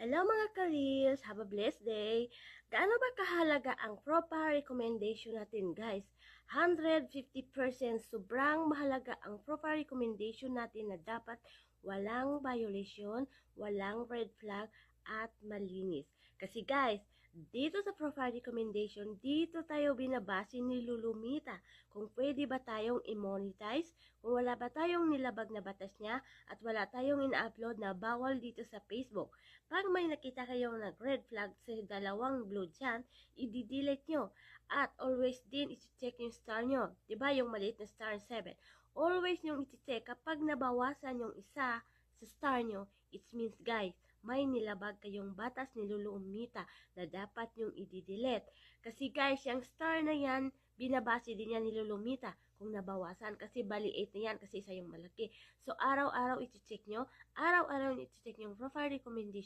Hello mga ka-reels! Have a blessed day! Gaano ba kahalaga ang profile recommendation natin guys? 150% sobrang mahalaga ang profile recommendation natin na dapat walang violation, walang red flag, at malinis. Kasi guys, dito sa profile recommendation, dito tayo binabase ni Lulumita kung pwede ba tayong i-monetize, kung wala ba tayong nilabag na batas niya, at wala tayong ina-upload na bawal dito sa Facebook. Pag may nakita kayong nag-red flag sa dalawang blue dyan, i-delete nyo. At always din, i-check yung star nyo. Diba yung maliit na star 7? Always nyo i-check kapag nabawasan yung isa sa star nyo, it means guys, may nilabag kayong batas ni Lulumita na dapat yung i-delete. Kasi guys, yung star na yan, binabase din yan ni Lulumita kung nabawasan. Kasi bali 8 na yan kasi isa yung malaki. So, araw-araw i-check nyo. Araw-araw i-check yung profile recommendation